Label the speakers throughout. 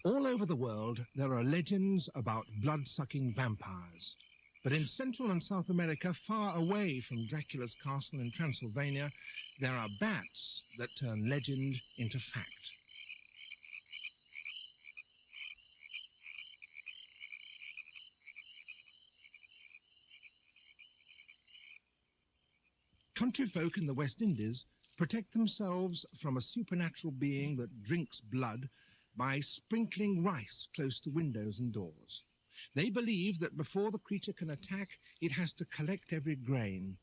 Speaker 1: All over the world, there are legends about blood-sucking vampires. But in Central and South America, far away from Dracula's castle in Transylvania, there are bats that turn legend into fact. Country folk in the West Indies protect themselves from a supernatural being that drinks blood by sprinkling rice close to windows and doors. They believe that before the creature can attack, it has to collect every grain.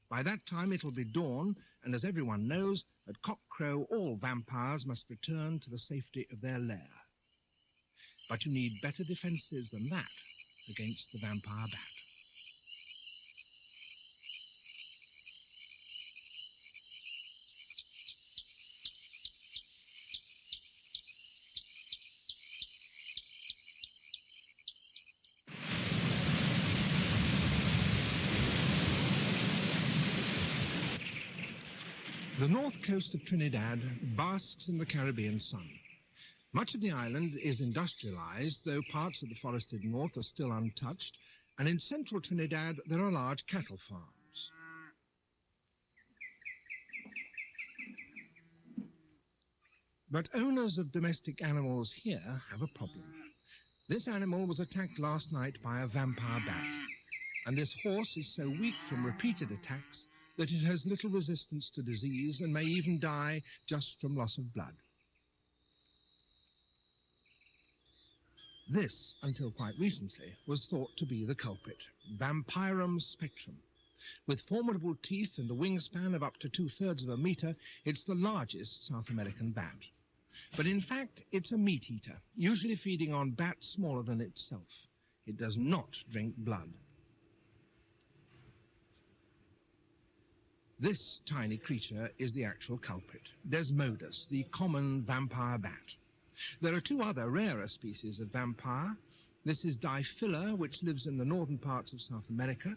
Speaker 1: By that time it'll be dawn, and as everyone knows, at cockcrow all vampires must return to the safety of their lair. But you need better defences than that against the vampire bat. The north coast of Trinidad basks in the Caribbean sun. Much of the island is industrialized, though parts of the forested north are still untouched, and in central Trinidad there are large cattle farms. But owners of domestic animals here have a problem. This animal was attacked last night by a vampire bat, and this horse is so weak from repeated attacks that it has little resistance to disease and may even die just from loss of blood. This, until quite recently, was thought to be the culprit, Vampirum spectrum. With formidable teeth and a wingspan of up to 2/3 of a metre, it's the largest South American bat. But in fact, it's a meat-eater, usually feeding on bats smaller than itself. It does not drink blood. This tiny creature is the actual culprit, Desmodus, the common vampire bat. There are two other rarer species of vampire. This is Diphylla, which lives in the northern parts of South America.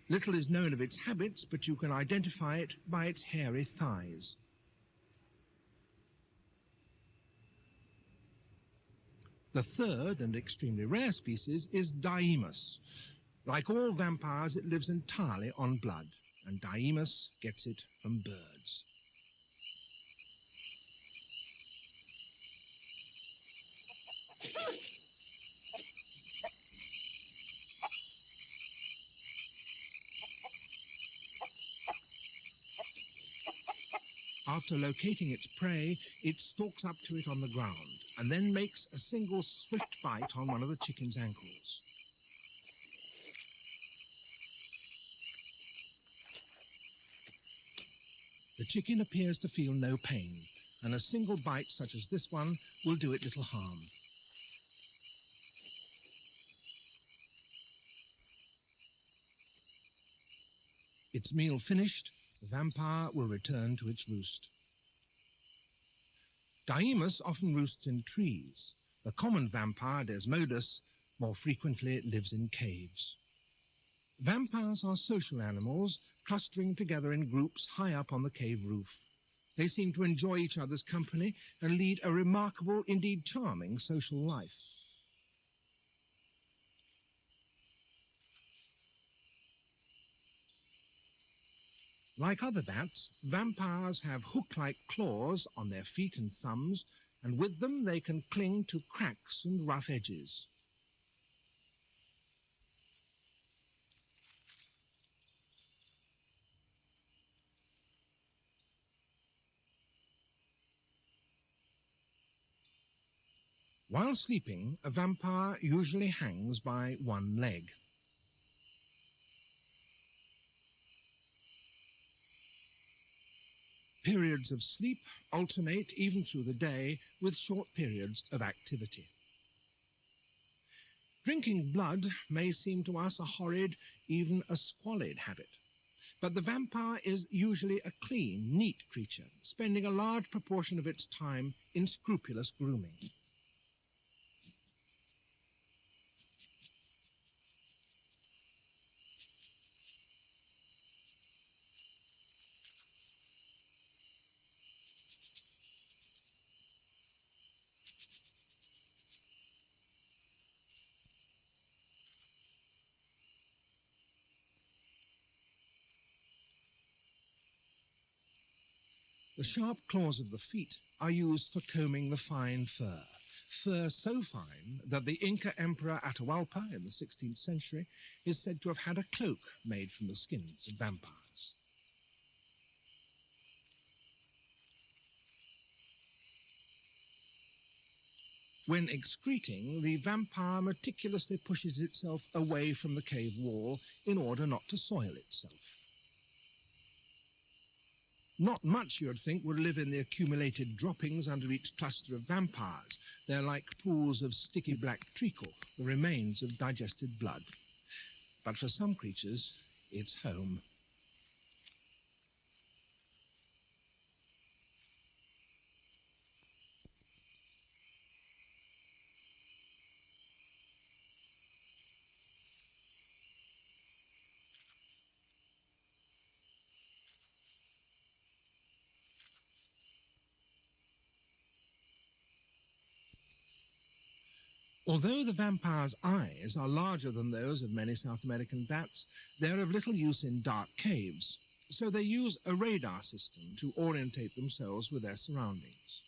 Speaker 1: Little is known of its habits, but you can identify it by its hairy thighs. The third and extremely rare species is Daemus. Like all vampires, it lives entirely on blood, and Daemus gets it from birds. After locating its prey, it stalks up to it on the ground and then makes a single swift bite on one of the chicken's ankles. The chicken appears to feel no pain, and a single bite such as this one will do it little harm. Its meal finished, the vampire will return to its roost. Daemus often roosts in trees. The common vampire, Desmodus, more frequently lives in caves. Vampires are social animals, clustering together in groups high up on the cave roof. They seem to enjoy each other's company and lead a remarkable, indeed charming, social life. Like other bats, vampires have hook-like claws on their feet and thumbs, and with them they can cling to cracks and rough edges. While sleeping, a vampire usually hangs by one leg. Periods of sleep alternate even through the day with short periods of activity. Drinking blood may seem to us a horrid, even a squalid habit. But the vampire is usually a clean, neat creature, spending a large proportion of its time in scrupulous grooming. sharp claws of the feet are used for combing the fine fur, fur so fine that the Inca emperor Atahualpa in the 16th century is said to have had a cloak made from the skins of vampires. When excreting, the vampire meticulously pushes itself away from the cave wall in order not to soil itself. Not much, you would think, would live in the accumulated droppings under each cluster of vampires. They're like pools of sticky black treacle, the remains of digested blood. But for some creatures, it's home. Although the vampire's eyes are larger than those of many South American bats, they're of little use in dark caves, so they use a radar system to orientate themselves with their surroundings.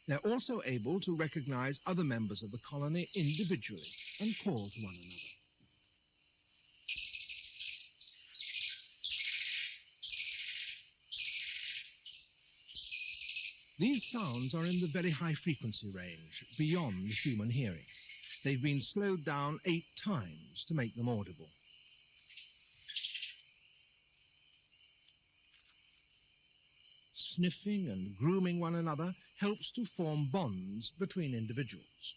Speaker 1: They're also able to recognize other members of the colony individually and call to one another. These sounds are in the very high frequency range, beyond human hearing. They've been slowed down 8 times to make them audible. Sniffing and grooming one another helps to form bonds between individuals.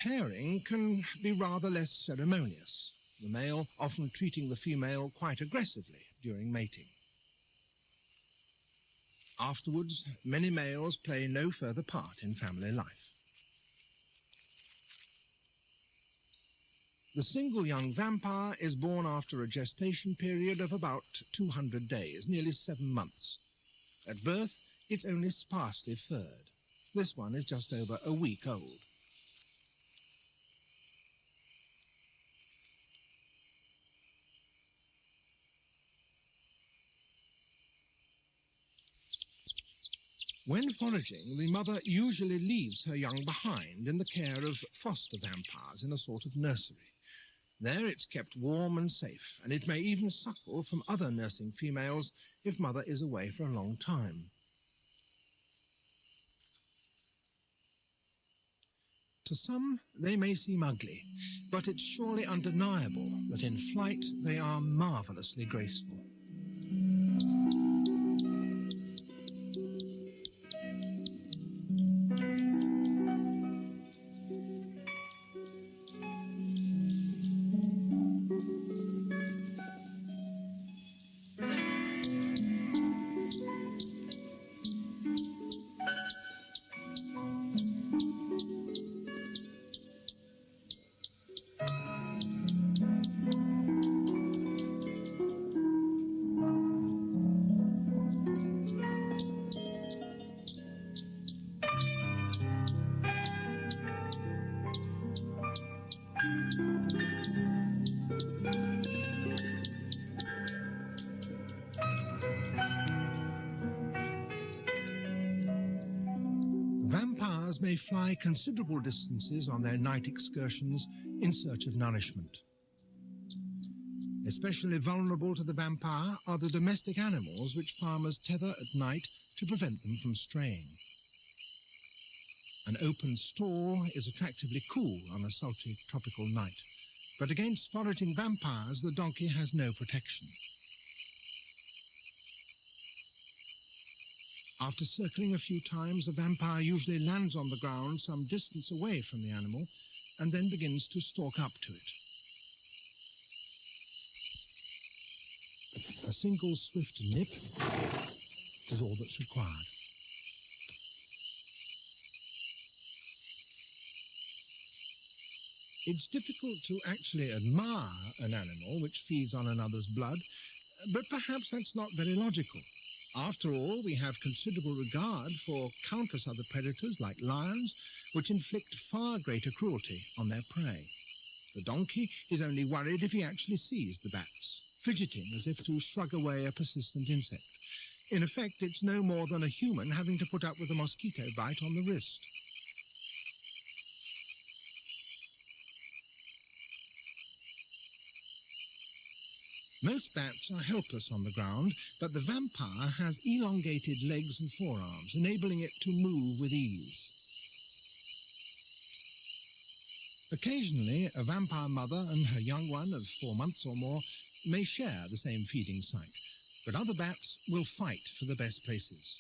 Speaker 1: Pairing can be rather less ceremonious, the male often treating the female quite aggressively during mating. Afterwards, many males play no further part in family life. The single young vampire is born after a gestation period of about 200 days, nearly 7 months. At birth, it's only sparsely furred. This one is just over a week old. When foraging, the mother usually leaves her young behind in the care of foster vampires in a sort of nursery. There it's kept warm and safe, and it may even suckle from other nursing females if mother is away for a long time. To some, they may seem ugly, but it's surely undeniable that in flight they are marvelously graceful. Vampires may fly considerable distances on their night excursions in search of nourishment. Especially vulnerable to the vampire are the domestic animals which farmers tether at night to prevent them from straying. An open stall is attractively cool on a sultry tropical night, but against foraging vampires the donkey has no protection. After circling a few times, the vampire usually lands on the ground some distance away from the animal and then begins to stalk up to it. A single swift nip is all that's required. It's difficult to actually admire an animal which feeds on another's blood, but perhaps that's not very logical. After all, we have considerable regard for countless other predators like lions, which inflict far greater cruelty on their prey. The donkey is only worried if he actually sees the bats, fidgeting as if to shrug away a persistent insect. In effect, it's no more than a human having to put up with a mosquito bite on the wrist. Most bats are helpless on the ground, but the vampire has elongated legs and forearms, enabling it to move with ease. Occasionally, a vampire mother and her young one of 4 months or more may share the same feeding site, but other bats will fight for the best places.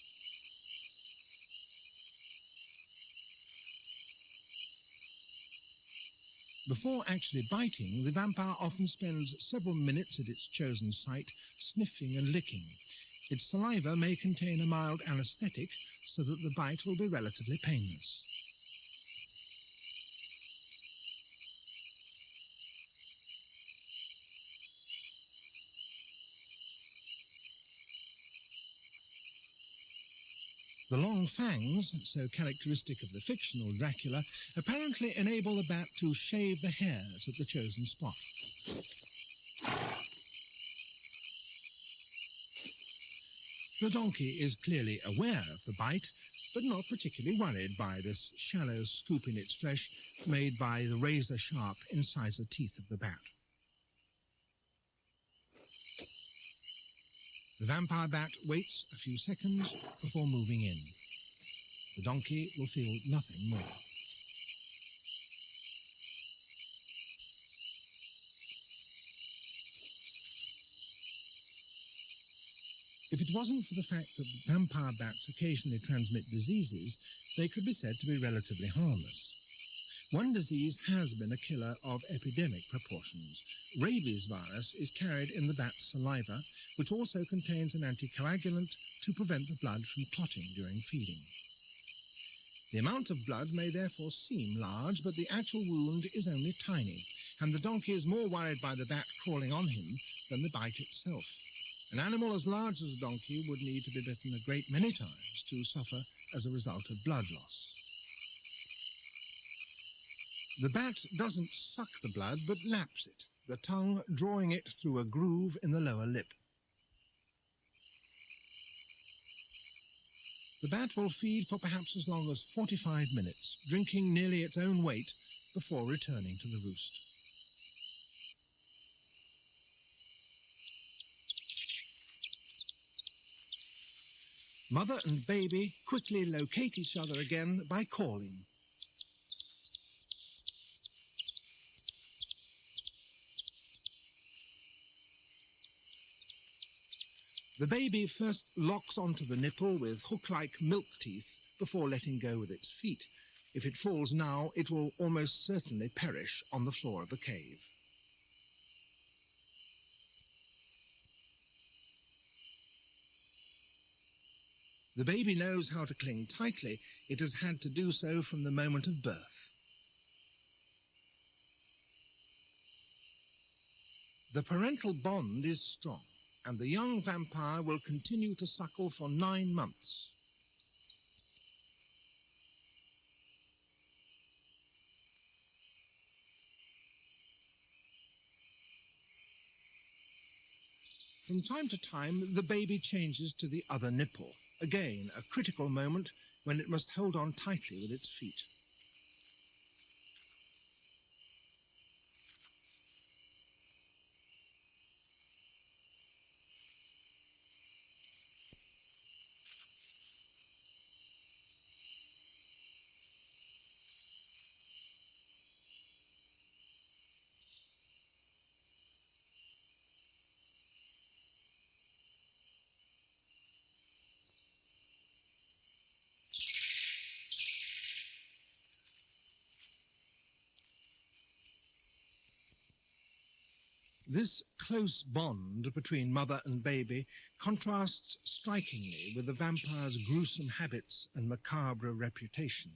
Speaker 1: Before actually biting, the vampire often spends several minutes at its chosen site, sniffing and licking. Its saliva may contain a mild anesthetic, so that the bite will be relatively painless. The long fangs, so characteristic of the fictional Dracula, apparently enable the bat to shave the hairs at the chosen spot. The donkey is clearly aware of the bite, but not particularly worried by this shallow scoop in its flesh made by the razor-sharp incisor teeth of the bat. The vampire bat waits a few seconds before moving in. The donkey will feel nothing more. If it wasn't for the fact that vampire bats occasionally transmit diseases, they could be said to be relatively harmless. One disease has been a killer of epidemic proportions. Rabies virus is carried in the bat's saliva, which also contains an anticoagulant to prevent the blood from clotting during feeding. The amount of blood may therefore seem large, but the actual wound is only tiny, and the donkey is more worried by the bat crawling on him than the bite itself. An animal as large as a donkey would need to be bitten a great many times to suffer as a result of blood loss. The bat doesn't suck the blood, but laps it, the tongue drawing it through a groove in the lower lip. The bat will feed for perhaps as long as 45 minutes, drinking nearly its own weight before returning to the roost. Mother and baby quickly locate each other again by calling. The baby first locks onto the nipple with hook-like milk teeth before letting go with its feet. If it falls now, it will almost certainly perish on the floor of the cave. The baby knows how to cling tightly. It has had to do so from the moment of birth. The parental bond is strong, and the young vampire will continue to suckle for 9 months. From time to time, the baby changes to the other nipple. Again, a critical moment when it must hold on tightly with its feet. This close bond between mother and baby contrasts strikingly with the vampire's gruesome habits and macabre reputation.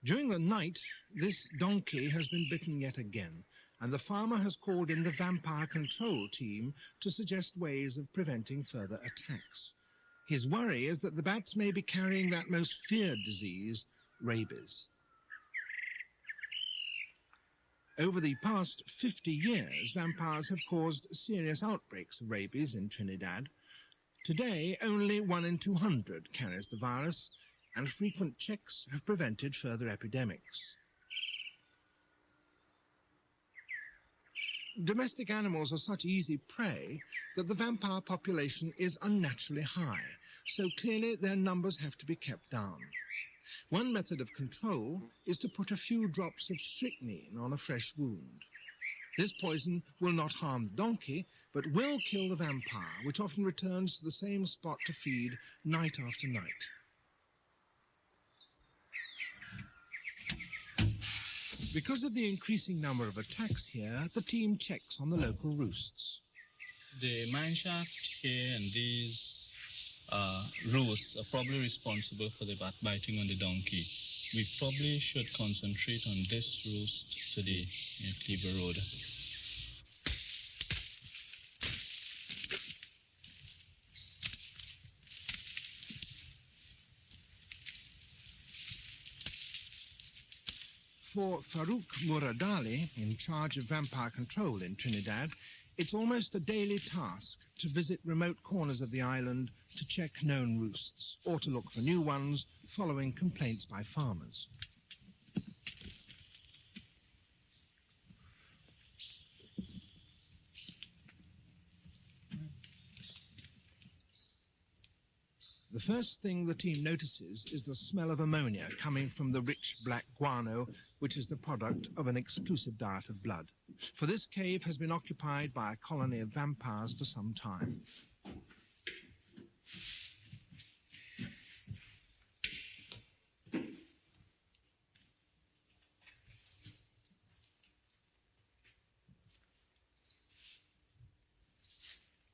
Speaker 1: During the night, this donkey has been bitten yet again, and the farmer has called in the vampire control team to suggest ways of preventing further attacks. His worry is that the bats may be carrying that most feared disease, rabies. Over the past 50 years, vampires have caused serious outbreaks of rabies in Trinidad. Today, only 1 in 200 carries the virus, and frequent checks have prevented further epidemics. Domestic animals are such easy prey that the vampire population is unnaturally high, so clearly their numbers have to be kept down. One method of control is to put a few drops of strychnine on a fresh wound. This poison will not harm the donkey, but will kill the vampire, which often returns to the same spot to feed night after night. Because of the increasing number of attacks here, the team checks on the local roosts.
Speaker 2: The mineshaft here and these roosts are probably responsible for the bat biting on the donkey. We probably should concentrate on this roost today in Cleaver Road.
Speaker 1: For Farouk Muradali, in charge of vampire control in Trinidad, it's almost a daily task to visit remote corners of the island to check known roosts or to look for new ones following complaints by farmers. The first thing the team notices is the smell of ammonia coming from the rich black guano, which is the product of an exclusive diet of blood. For this cave has been occupied by a colony of vampires for some time.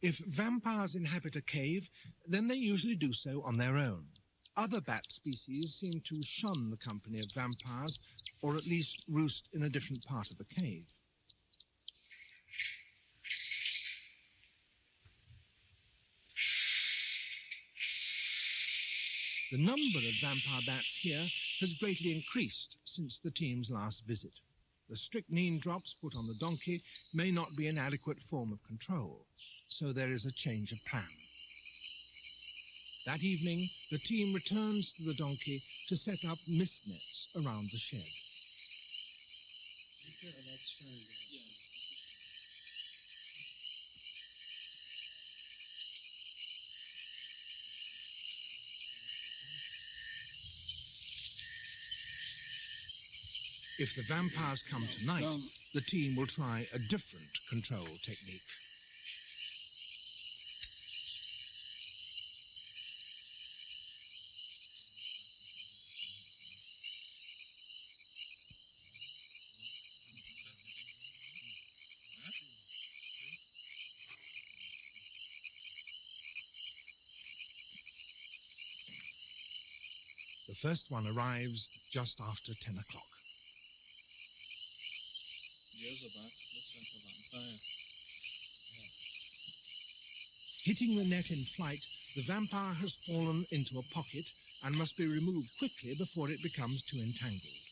Speaker 1: If vampires inhabit a cave, then they usually do so on their own. Other bat species seem to shun the company of vampires, or at least roost in a different part of the cave. The number of vampire bats here has greatly increased since the team's last visit. The strychnine drops put on the donkey may not be an adequate form of control, so there is a change of plan. That evening, the team returns to the donkey to set up mist nets around the shed. If the vampires come tonight, the team will try a different control technique. The first one arrives just after 10 o'clock.
Speaker 2: There's a bat. Looks like a vampire.
Speaker 1: Hitting the net in flight, the vampire has fallen into a pocket and must be removed quickly before it becomes too entangled.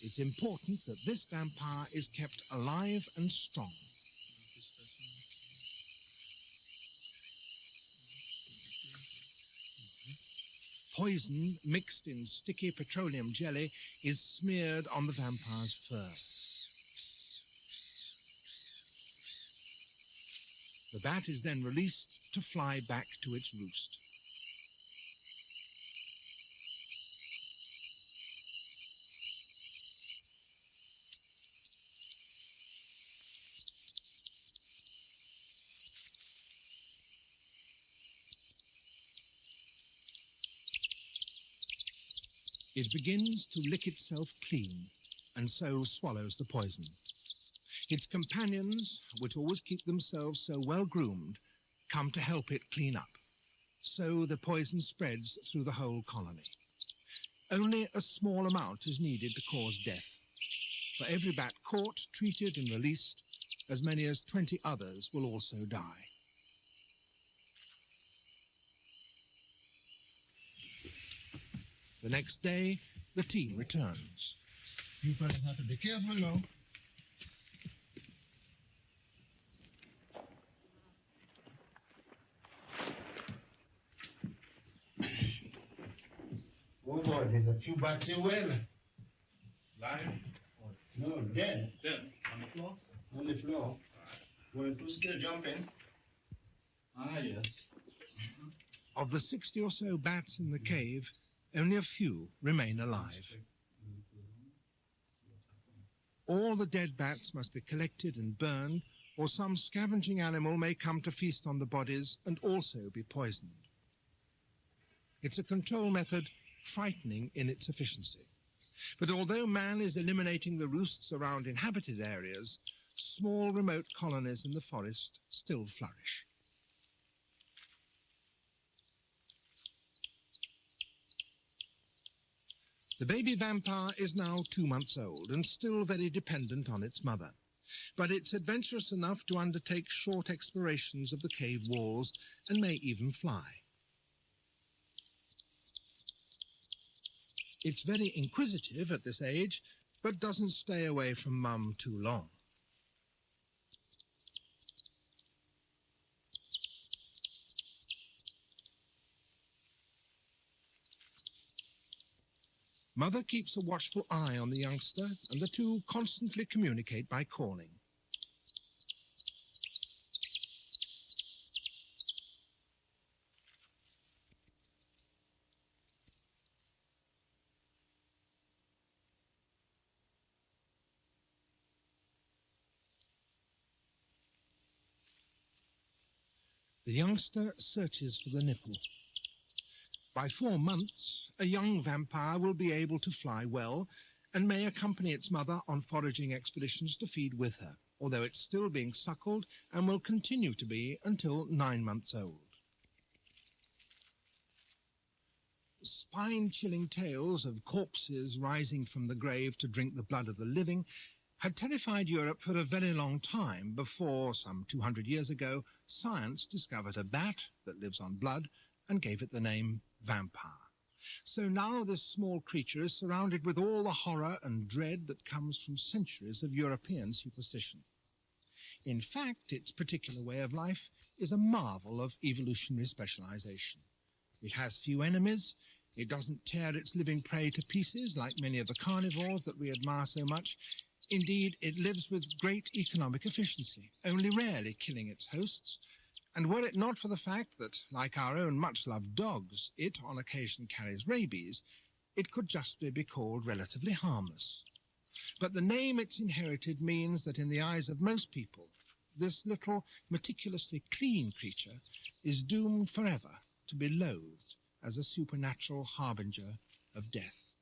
Speaker 1: It's important that this vampire is kept alive and strong. Poison mixed in sticky petroleum jelly is smeared on the vampire's fur. The bat is then released to fly back to its roost. It begins to lick itself clean, and so swallows the poison. Its companions, which always keep themselves so well groomed, come to help it clean up. So the poison spreads through the whole colony. Only a small amount is needed to cause death. For every bat caught, treated and released, as many as 20 others will also die. The next day, the team returns.
Speaker 3: You fellas have to be careful now. Oh boy, there's a few bats here well.
Speaker 2: Live?
Speaker 3: No, dead.
Speaker 2: Dead. On the floor?
Speaker 3: On the floor. One or two still jumping.
Speaker 2: Ah, yes.
Speaker 1: Of the 60 or so bats in the cave, only a few remain alive. All the dead bats must be collected and burned, or some scavenging animal may come to feast on the bodies and also be poisoned. It's a control method frightening in its efficiency. But although man is eliminating the roosts around inhabited areas, small remote colonies in the forest still flourish. The baby vampire is now 2 months old and still very dependent on its mother. But it's adventurous enough to undertake short explorations of the cave walls and may even fly. It's very inquisitive at this age, but doesn't stay away from mum too long. Mother keeps a watchful eye on the youngster, and the two constantly communicate by calling. The youngster searches for the nipple. By 4 months, a young vampire will be able to fly well and may accompany its mother on foraging expeditions to feed with her, although it's still being suckled and will continue to be until 9 months old. Spine-chilling tales of corpses rising from the grave to drink the blood of the living had terrified Europe for a very long time before, some 200 years ago, science discovered a bat that lives on blood and gave it the name vampire. So now this small creature is surrounded with all the horror and dread that comes from centuries of European superstition. In fact, its particular way of life is a marvel of evolutionary specialization. It has few enemies, it doesn't tear its living prey to pieces like many of the carnivores that we admire so much. Indeed, it lives with great economic efficiency, only rarely killing its hosts, and were it not for the fact that, like our own much-loved dogs, it on occasion carries rabies, it could justly be called relatively harmless. But the name it's inherited means that in the eyes of most people, this little, meticulously clean creature is doomed forever to be loathed as a supernatural harbinger of death.